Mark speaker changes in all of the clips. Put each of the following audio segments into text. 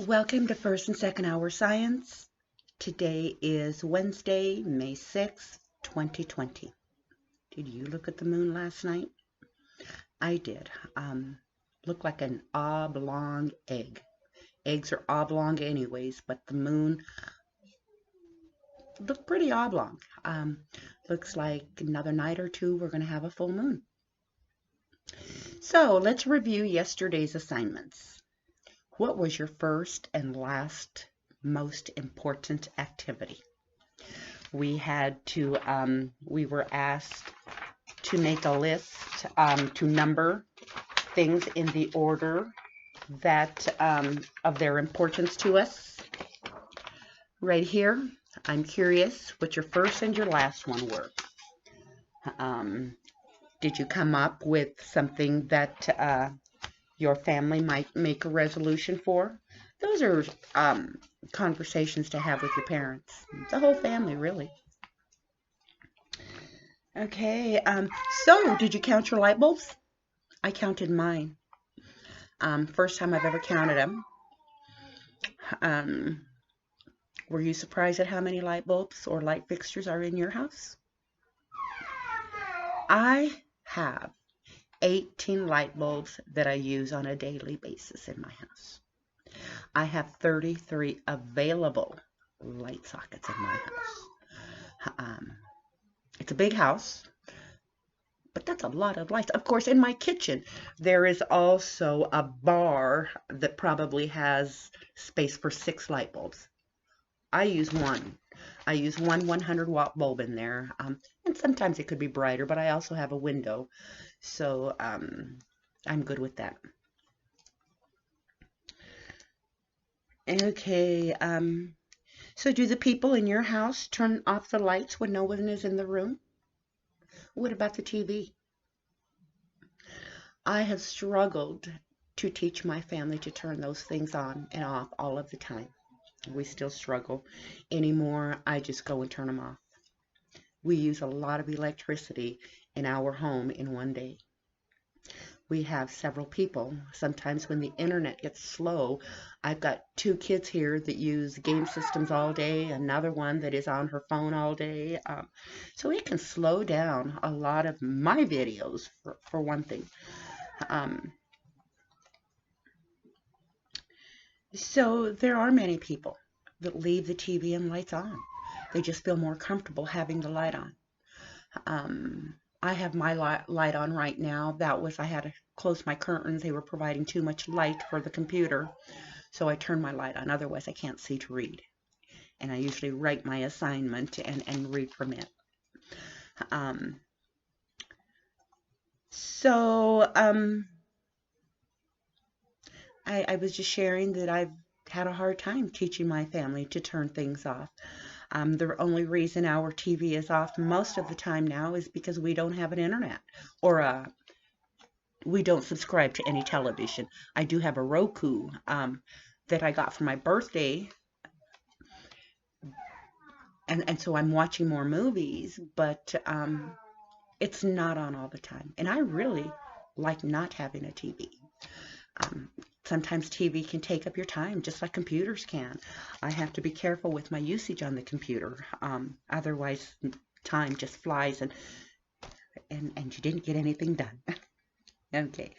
Speaker 1: Welcome to First and Second Hour Science. Today is Wednesday, May 6th, 2020. Did you look at the moon last night? I did. Looked like an oblong egg. Eggs are oblong anyways, but the moon looked pretty oblong. Looks like another night or two we're going to have a full moon. So let's review yesterday's assignments. What was your first and last most important activity? We were asked to make a list, to number things in the order that of their importance to us. Right here, I'm curious what your first and your last one were. Did you come up with something that your family might make a resolution for? Those are conversations to have with your parents. The whole family, really. Okay, so did you count your light bulbs? I counted mine. First time I've ever counted them. Were you surprised at how many light bulbs or light fixtures are in your house? I have 18 light bulbs that I use on a daily basis in my house. I have 33 available light sockets in my house. It's a big house, but that's a lot of lights. Of course, in my kitchen, there is also a bar that probably has space for 6 light bulbs. I use one. I use one 100-watt bulb in there, and sometimes it could be brighter, but I also have a window, so I'm good with that. Okay, so do the people in your house turn off the lights when no one is in the room? What about the TV? I have struggled to teach my family to turn those things on and off all of the time. We still struggle. Anymore, I just go and turn them off. We use a lot of electricity in our home in one day. We have several people. Sometimes when the internet gets slow, I've got 2 kids here that use game systems all day, another one that is on her phone all day. So it can slow down a lot of my videos, for one thing. So there are many people that leave the TV and lights on. They just feel more comfortable having the light on. I have my light on right now. I had to close my curtains. They were providing too much light for the computer, so I turned my light on. Otherwise, I can't see to read. And I usually write my assignment and read from it. I was just sharing that I've had a hard time teaching my family to turn things off. The only reason our TV is off most of the time now is because we don't have an internet, or we don't subscribe to any television. I do have a Roku that I got for my birthday, and so I'm watching more movies, but it's not on all the time. And I really like not having a TV. Sometimes TV can take up your time, just like computers can. I have to be careful with my usage on the computer. Otherwise, time just flies, and you didn't get anything done. Okay.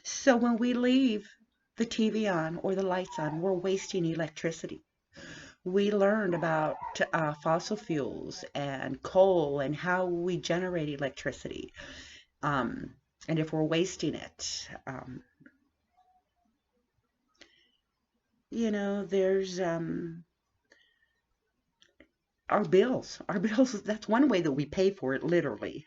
Speaker 1: So when we leave the TV on or the lights on, we're wasting electricity. We learned about fossil fuels and coal and how we generate electricity. And if we're wasting it, there's our bills. Our bills, that's one way that we pay for it, literally.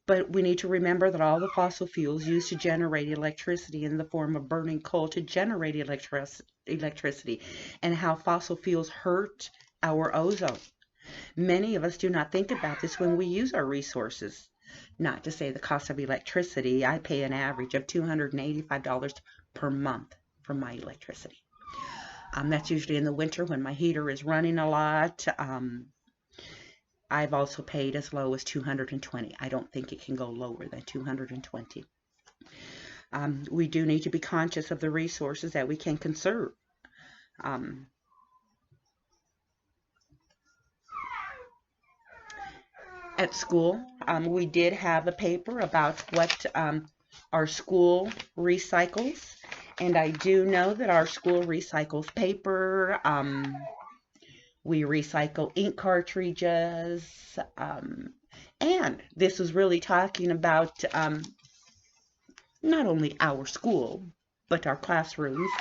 Speaker 1: But we need to remember that all the fossil fuels used to generate electricity in the form of burning coal to generate electricity, and how fossil fuels hurt our ozone. Many of us do not think about this when we use our resources. Not to say the cost of electricity. I pay an average of $285 per month for my electricity. That's usually in the winter when my heater is running a lot. I've also paid as low as $220. I don't think it can go lower than $220. We do need to be conscious of the resources that we can conserve. Um, at school, we did have a paper about what our school recycles, and I do know that our school recycles paper. We recycle ink cartridges, and this is really talking about not only our school, but our classrooms.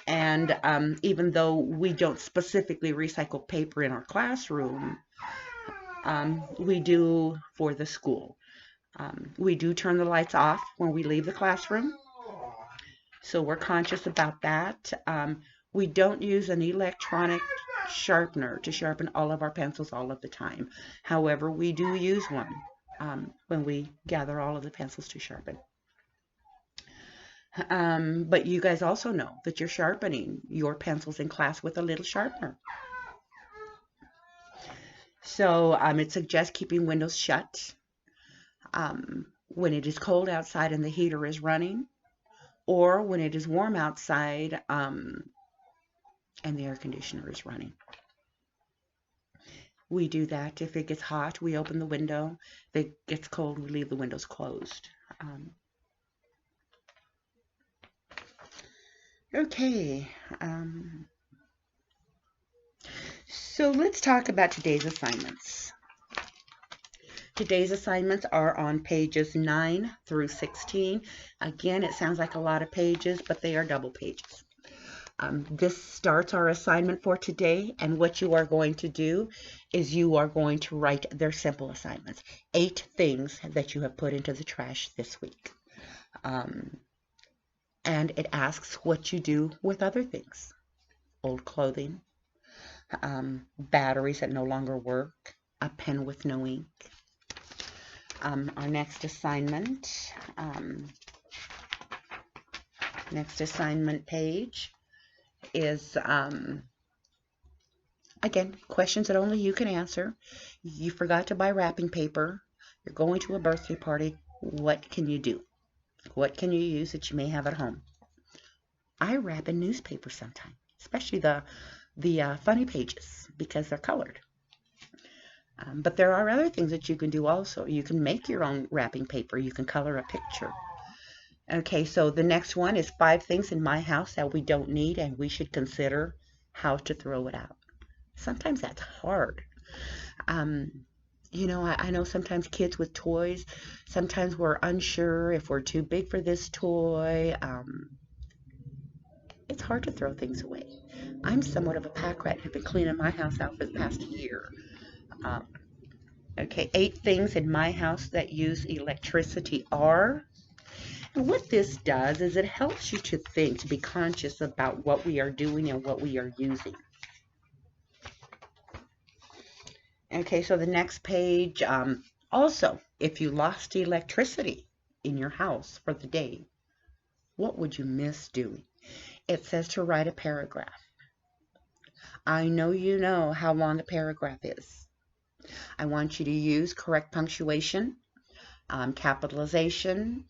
Speaker 1: And even though we don't specifically recycle paper in our classroom, we do for the school. We do turn the lights off when we leave the classroom, so we're conscious about that. We don't use an electronic sharpener to sharpen all of our pencils all of the time. However, we do use one when we gather all of the pencils to sharpen. But you guys also know that you're sharpening your pencils in class with a little sharpener. So it suggests keeping windows shut when it is cold outside and the heater is running, or when it is warm outside and the air conditioner is running. We do that. If it gets hot, we open the window. If it gets cold, we leave the windows closed. Okay. So let's talk about today's assignments. Today's assignments are on pages 9 through 16. Again, it sounds like a lot of pages, but they are double pages. This starts our assignment for today, and what you are going to do is you are going to write their simple assignments. 8 things that you have put into the trash this week. And it asks what you do with other things. Old clothing, batteries that no longer work, a pen with no ink. Our next assignment page is, again, questions that only you can answer. You forgot to buy wrapping paper. You're going to a birthday party. What can you do? What can you use that you may have at home? I wrap in newspaper sometimes, especially the funny pages, because they're colored. But there are other things that you can do also. You can make your own wrapping paper. You can color a picture. Okay, so the next one is 5 things in my house that we don't need and we should consider how to throw it out. Sometimes that's hard. You know, I know sometimes kids with toys, sometimes we're unsure if we're too big for this toy. It's hard to throw things away. I'm somewhat of a pack rat and have been cleaning my house out for the past year. Okay, 8 things in my house that use electricity are. And what this does is it helps you to think, to be conscious about what we are doing and what we are using. Okay, so the next page, also, if you lost electricity in your house for the day, what would you miss doing? It says to write a paragraph. I know you know how long a paragraph is. I want you to use correct punctuation, capitalization,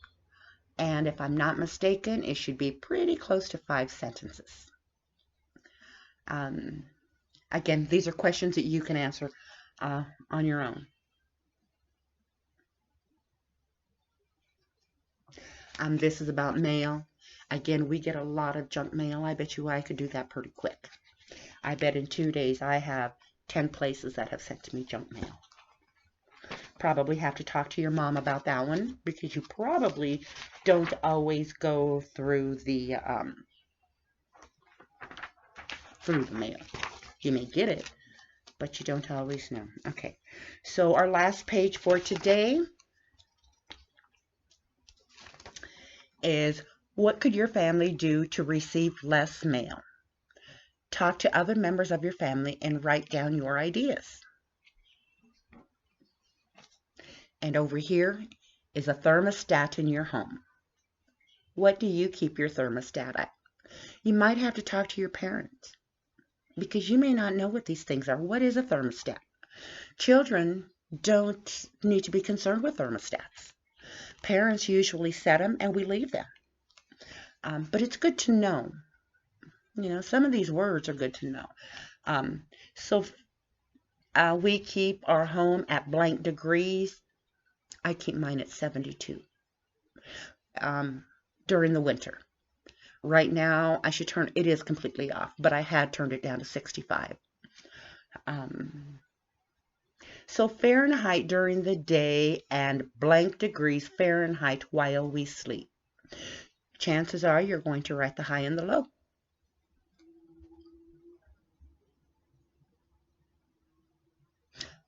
Speaker 1: and if I'm not mistaken, it should be pretty close to 5 sentences. Again, these are questions that you can answer on your own. This is about mail. Again, we get a lot of junk mail. I bet you I could do that pretty quick. I bet in 2 days I have 10 places that have sent me junk mail. Probably have to talk to your mom about that one, because you probably don't always go through the mail. You may get it, but you don't always know. Okay, so our last page for today is, what could your family do to receive less mail? Talk to other members of your family and write down your ideas. And over here is a thermostat in your home. What do you keep your thermostat at? You might have to talk to your parents, because you may not know what these things are. What is a thermostat? Children don't need to be concerned with thermostats. Parents usually set them and we leave them. But it's good to know. Some of these words are good to know. Um, so we keep our home at blank degrees. I keep mine at 72 um, during the winter. Right now, it is completely off, but I had turned it down to 65. Um, so Fahrenheit during the day and blank degrees Fahrenheit while we sleep. Chances are you're going to write the high and the low.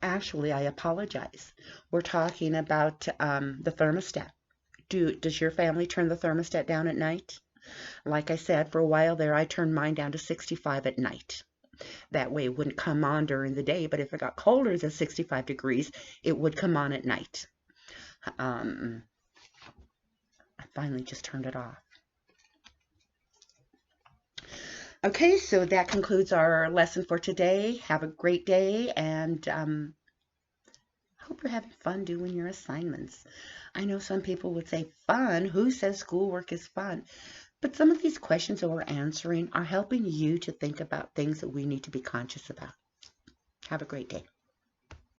Speaker 1: Actually, I apologize. We're talking about the thermostat. Does your family turn the thermostat down at night? Like I said, for a while there, I turned mine down to 65 at night. That way it wouldn't come on during the day, but if it got colder than 65 degrees, it would come on at night. I finally just turned it off. Okay, so that concludes our lesson for today. Have a great day, and hope you're having fun doing your assignments. I know some people would say, fun? Who says schoolwork is fun? But some of these questions that we're answering are helping you to think about things that we need to be conscious about. Have a great day.